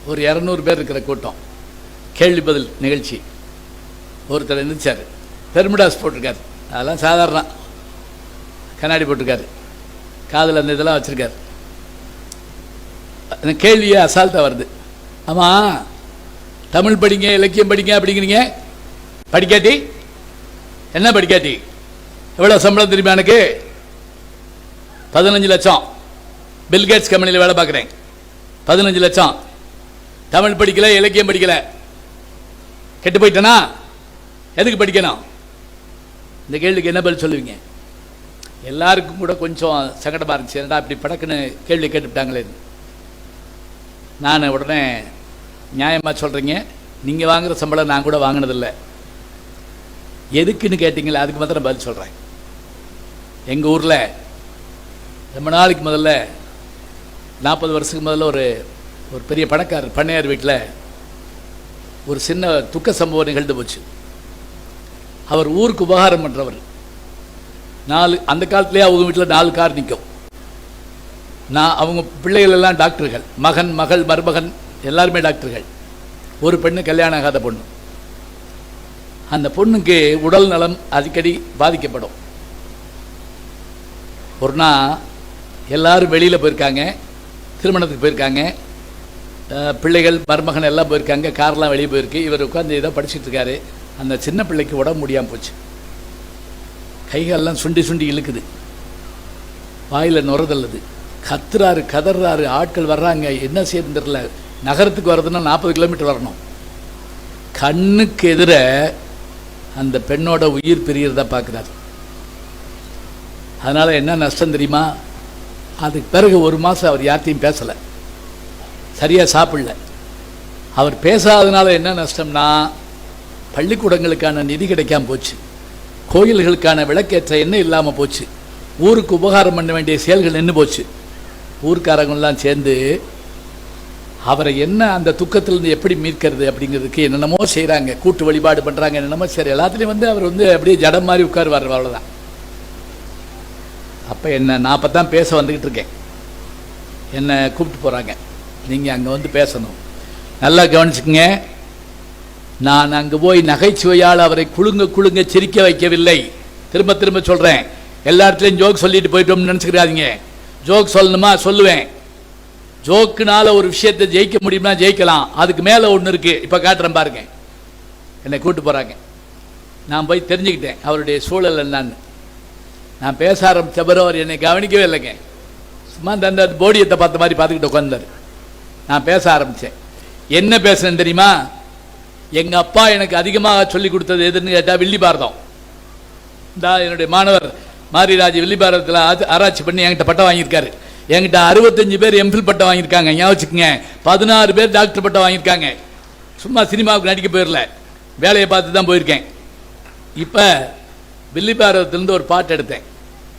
ஒரு 200 பேர் இருக்கிற கூட்டம். கேள்வி பதில் நிகழ்ச்சி. ஒருத்தர் இருந்துச்சார், பெர்முடாஸ் போட்டிருக்காரு. அதெல்லாம் சாதாரண கண்ணாடி போட்டிருக்காரு, காதில் அந்த இதெல்லாம் வச்சுருக்காரு. அந்த கேள்வியே அசால்ட்டாக வருது. ஆமாம், தமிழ் படிங்க, இலக்கியம் படிங்க அப்படிங்கிறீங்க, படிக்காட்டி என்ன? படிக்காட்டி எவ்வளோ சம்பளம் தெரியுமா எனக்கு? 15 லட்சம். பில்கேட்ஸ் கம்பெனியில் வேலை பார்க்குறேன். 15 லட்சம். தமிழ் படிக்கல, இலக்கியம் படிக்கல, கெட்டு போயிட்டேனா? எதுக்கு படிக்கணும்? இந்த கேள்விக்கு என்ன பதில் சொல்லுவீங்க? எல்லாருக்கும் கூட கொஞ்சம் சங்கடமாக இருந்துச்சு. என்னடா இப்படி படக்குன்னு கேள்வி கேட்டுவிட்டாங்களே. நான் உடனே நியாயமாக சொல்கிறீங்க, நீங்கள் வாங்குகிற சம்பளம் நான் கூட வாங்கினதில்லை, எதுக்குன்னு கேட்டிங்களே, அதுக்கு மாத்திரம் பதில் சொல்கிறேன். எங்கள் ஊரில் ரொம்ப நாளைக்கு முதல்ல, 40 வருஷத்துக்கு முதல்ல ஒரு பெரிய பணக்காரர் பண்ணையார் வீட்டில் ஒரு சின்ன துக்க சம்பவம் நிகழ்ந்து போச்சு. அவர் ஊருக்கு உபகாரம் பண்ணுறவர். அந்த காலத்துலேயே அவங்க வீட்டில் 4 கார் நிற்கும். அவங்க பிள்ளைகள் எல்லாம் டாக்டர்கள். மகன், மகள், மருமகன் எல்லாருமே டாக்டர்கள். ஒரு பெண்ணு கல்யாணம் ஆகாத பொண்ணு. அந்த பொண்ணுக்கு உடல் நலம் அடிக்கடி பாதிக்கப்படும். ஒரு நாள் எல்லாரும் வெளியில் போயிருக்காங்க, திருமணத்துக்கு போயிருக்காங்க, பிள்ளைகள் மருமகன் எல்லாம் போயிருக்காங்க, கார்லாம் வெளியே போயிருக்கு. இவர் உட்காந்து ஏதோ படிச்சுட்டு இருக்காரு. அந்த சின்ன பிள்ளைக்கு உடம்பு முடியாமல் போச்சு. கைகாலெல்லாம் சுண்டி சுண்டி இழுக்குது, வாயில் நுரதல்லுது, கத்துறாரு, கதறாரு. ஆட்கள் வர்றாங்க, என்ன செய்யறது தெரியல. நகரத்துக்கு வர்றதுன்னா 40 கிலோமீட்டர் வரணும். கண்ணுக்கு எதிர அந்த பெண்ணோட உயிர் பிரியறதா பார்க்குறாரு. அதனால் என்ன நஷ்டம் தெரியுமா? அதுக்கு பிறகு 1 மாதம் அவர் யார்த்தையும் பேசலை, சரியாக சாப்பிடல. அவர் பேசாததுனால என்ன நஷ்டம்னா, பள்ளிக்கூடங்களுக்கான நிதி கிடைக்காமல் போச்சு, கோயில்களுக்கான விளக்கேற்ற எண்ணெய் இல்லாமல் போச்சு, ஊருக்கு உபகாரம் பண்ண வேண்டிய செயல்கள் நின்று போச்சு. ஊர்க்காரங்கள்லாம் சேர்ந்து அவரை என்ன அந்த துக்கத்திலிருந்து எப்படி மீட்கிறது அப்படிங்கிறதுக்கு என்னென்னமோ செய்கிறாங்க, கூட்டு வழிபாடு பண்ணுறாங்க, என்னென்னமோ. சரி, எல்லாத்துலேயும் அவர் அப்படியே ஜடம் மாதிரி உட்காருவார், அவ்வளோதான். அப்போ நான் அப்போ தான் பேச வந்துக்கிட்டு இருக்கேன். என்னை கூப்பிட்டு போகிறாங்க, நீங்கள் அங்கே வந்து பேசணும், நல்லா கவனிச்சுக்குங்க. நான் அங்கே போய் நகைச்சுவையால் அவரை குலுங்க சிரிக்க வைக்கவில்லை. திரும்ப திரும்ப சொல்கிறேன், எல்லா இடத்துலையும் ஜோக் சொல்லிட்டு போயிட்டோம்னு நினச்சிக்கிறாதீங்க. ஜோக் சொல்லணுமா சொல்லுவேன். ஜோக்குனால ஒரு விஷயத்தை ஜெயிக்க முடியும்னா ஜெயிக்கலாம். அதுக்கு மேலே ஒன்று இருக்குது, இப்போ காட்டுறேன் பாருங்க. என்னை கூப்பிட்டு போகிறாங்க. நான் போய் தெரிஞ்சுக்கிட்டேன் அவருடைய சூழல் என்னான்னு. நான் பேச ஆரம்பித்தவரை அவர் என்னை கவனிக்கவே இல்லைங்க. சும்மா அந்த போடியத்தை பார்த்த மாதிரி பார்த்துக்கிட்டு உட்காந்தார். நான் பேச ஆரம்பித்தேன். என்ன பேசுனேன்னு தெரியுமா? எங்கள் அப்பா எனக்கு அதிகமாக சொல்லிக் கொடுத்தது எதுன்னு கேட்டால் வில்லி பாரதம். என்னுடைய மாணவர் மாரிராஜ் வில்லி பாரதத்தில் ஆராய்ச்சி பண்ணி என்கிட்ட பட்டம் வாங்கியிருக்காரு. என்கிட்ட 65 பேர் எம்ஃபில் பட்டம் வாங்கியிருக்காங்க. ஞாபகம், 16 பேர் டாக்டர் பட்டம் வாங்கியிருக்காங்க. சும்மா சினிமாவுக்கு நடிக்க போயிடல, வேலையை பார்த்து தான் போயிருக்கேன். இப்போ வில்லி பாரதத்திலேருந்து ஒரு பாட்டு எடுத்தேன்.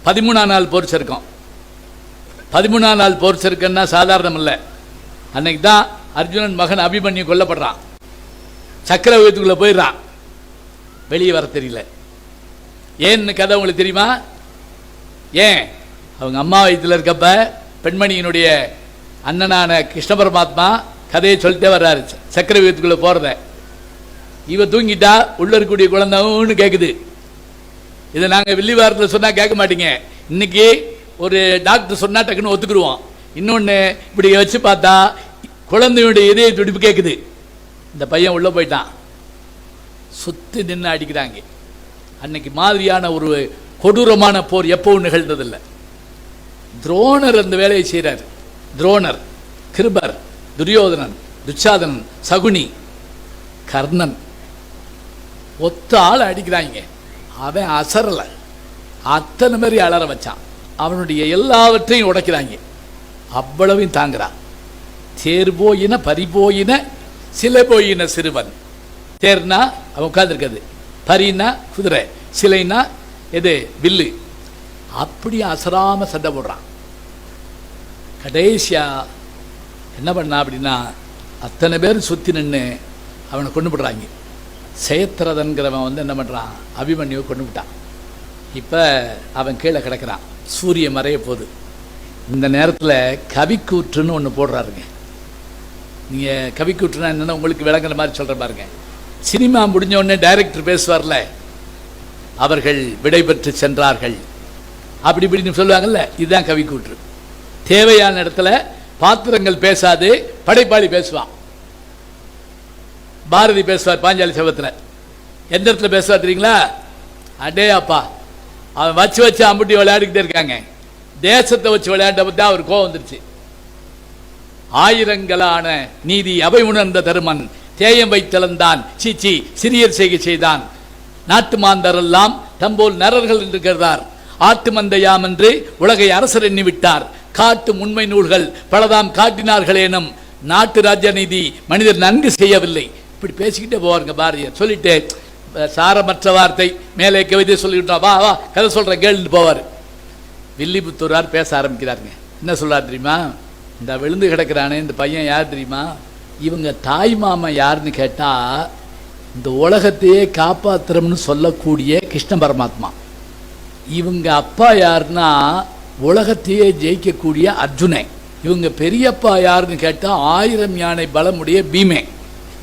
13ஆம் நாள் போர் சருக்கம். 13ஆம் நாள் போர் சருக்கன்னா சாதாரணம் இல்லை. அன்னைக்கு தான் அர்ஜுனன் மகன் அபிமன்யு கொல்லப்படுறான். சக்கரவர்த்திக்குள்ளே போயிடுறான், வெளியே வர தெரியல. ஏன்னு கதை உங்களுக்கு தெரியுமா? ஏன்? அவங்க அம்மா வயிற்றில் இருக்கப்ப பெண்மணியினுடைய அண்ணனான கிருஷ்ண பரமாத்மா கதையை சொல்லிட்டே வர்றாரு சக்கரவர்த்திக்குள்ளே போகிறத. இவ தூங்கிட்டா உள்ள இருக்கக்கூடிய குழந்தைன்னு கேட்குது. இதை நாங்கள் வில்லிவாரத்தில் சொன்னால் கேட்க மாட்டீங்க. இன்னைக்கு ஒரு டாக்டர் சொன்னால் டக்குன்னு ஒத்துக்குருவோம். இன்னொன்று இப்படி வச்சு பார்த்தா குழந்தையுடைய இதய துடிப்பு கேட்குது. இந்த பையன் உள்ளே போயிட்டான், சுற்றி நின்று அடிக்கிறாங்க. அன்னைக்கு மாதிரியான ஒரு கொடூரமான போர் எப்பவும் நிகழ்ந்ததில்லை. துரோணர் அந்த வேலையை செய்கிறார். துரோணர், கிருபர், துரியோதனன், துச்சாதனன், சகுனி, கர்ணன் ஒத்த ஆள் அடிக்கிறாங்க. அவன் அசரலை, அத்தனை மாதிரி அலற வச்சான். அவனுடைய எல்லாவற்றையும் உடைக்கிறாங்க. அவ்வளவையும் தாங்குறான். தேர் போயின பறிபோயின சிலை போயின சிறுவன். தேர்னா அவன் உட்கார்ந்துருக்கிறது, பரினா குதிரை, சிலைனா எது வில்லு. அப்படி அசராம சண்டை போடுறான். கடைசியா என்ன பண்ணா அப்படின்னா, அத்தனை பேர் சுற்றி நின்று அவனை கொண்டு விடுறாங்க. சேத்திரதன்கிறவன் என்ன பண்ணுறான், அபிமன்யுவை கொண்டு விட்டான். இப்போ அவன் கீழே கிடக்கிறான், சூரிய மறைய போகுது. இந்த நேரத்தில் கவிக்கூற்றுன்னு ஒன்று போடுறாருங்க. நீங்கள் கவி கூட்டுனா என்னென்னா உங்களுக்கு விளங்குற மாதிரி சொல்கிற பாருங்க. சினிமா முடிஞ்ச உடனே டைரக்டர் பேசுவார்ல, அவர்கள் விடைபெற்று சென்றார்கள் அப்படி இப்படின்னு சொல்லுவாங்கல்ல, இதுதான் கவி கூற்று. தேவையான இடத்துல பாத்திரங்கள் பேசாது, படைப்பாளி பேசுவான். பாரதி பேசுவார் பாஞ்சாலி சபத்தில். எந்த இடத்துல பேசுவார் தெரியுங்களா? அடே அப்பா, அவன் வச்சு அம்புட்டி விளையாடிக்கிட்டே இருக்காங்க, தேசத்தை வச்சு விளையாட்ட பற்றி அவர் கோவம் வந்துருச்சு. ஆயிரங்களான நீதி அவை உணர்ந்த தருமன் தேயம் வைத்தளந்தான் சீச்சி சிறியர் செய்கை செய்தான். நாட்டு மாந்தரெல்லாம் தம்போல் நரர்கள் என்று கருதார். ஆட்டு மந்தையாம் என்று உலகை அரசர் எண்ணி விட்டார். காட்டும் உண்மை நூல்கள் பலதாம் காட்டினார்களேனும் நாட்டு ராஜநீதி மனிதர் நன்கு செய்யவில்லை. இப்படி பேசிக்கிட்டே போவாருங்க பாரதியார். சொல்லிட்டு சாரமற்ற வார்த்தை மேலே கவிதை சொல்லிவிட்டோம், வா வா கதை சொல்கிறேன் கேள்னு போவார். வில்லிபுத்தூரார் பேச ஆரம்பிக்கிறாருங்க. என்ன சொல்றார் தெரியுமா? இந்த விழுந்து கிடக்கிறானே இந்த பையன் யார் தெரியுமா? இவங்க தாய் மாமா யாருன்னு கேட்டால் இந்த உலகத்தையே காப்பாற்றுறோம்னு சொல்லக்கூடிய கிருஷ்ண பரமாத்மா. இவங்க அப்பா யாருன்னா உலகத்தையே ஜெயிக்கக்கூடிய அர்ஜுனே. இவங்க பெரியப்பா யாருன்னு கேட்டால் 1000 யானை பலமுடைய பீமே.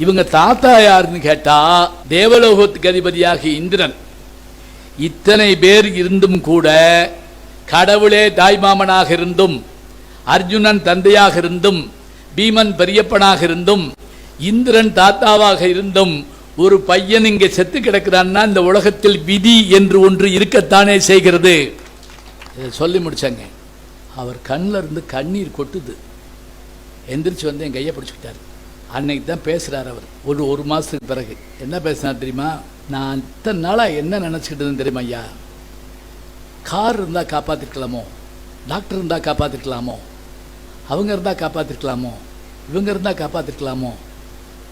இவங்க தாத்தா யாருன்னு கேட்டால் தேவலோகத்துக்கு அதிபதியாக இந்திரன். இத்தனை பேர் இருந்தும் கூட, கடவுளே தாய்மாமனாக இருந்தும், அர்ஜுனன் தந்தையாக இருந்தும், பீமன் பெரியப்பனாக இருந்தும், இந்திரன் தாத்தாவாக இருந்தும், ஒரு பையன் இங்கே செத்து கிடக்கிறான்னா இந்த உலகத்தில் விதி என்று ஒன்று இருக்கத்தானே செய்கிறது. சொல்லி முடிச்சாங்க. அவர் கண்ணில் இருந்து கண்ணீர் கொட்டுது. எந்திரிச்சு வந்து என் கையை பிடிச்சிக்கிட்டார். அன்னைக்கு தான் பேசுகிறார் அவர். ஒரு மாதத்துக்கு பிறகு என்ன பேசினார் தெரியுமா? நான் இத்தனை நாளாக என்ன நினச்சிக்கிட்டதுன்னு தெரியுமா ஐயா? கார் இருந்தால் காப்பாற்றிருக்கலாமோ, டாக்டர் இருந்தால் காப்பாற்றிருக்கலாமோ, அவங்க இருந்தால் காப்பாற்றிருக்கலாமோ, இவங்க இருந்தால் காப்பாற்றிருக்கலாமோ,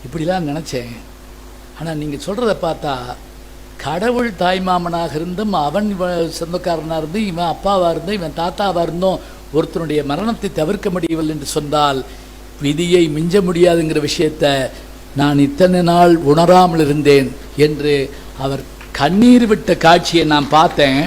இப்படிலாம் நினச்சேன். ஆனால் நீங்கள் சொல்கிறத பார்த்தா கடவுள் தாய்மாமனாக இருந்தும், அவன் சொந்தக்காரனாக இருந்தும், இவன் அப்பாவாக இருந்தும், இவன் தாத்தாவாக இருந்தும் ஒருத்தனுடைய மரணத்தை தவிர்க்க முடியவில்லை என்று சொன்னால் விதியை மிஞ்ச முடியாதுங்கிற விஷயத்தை நான் இத்தனை நாள் உணராமல் இருந்தேன் என்று அவர் கண்ணீர் விட்ட காட்சியை நான் பார்த்தேன்.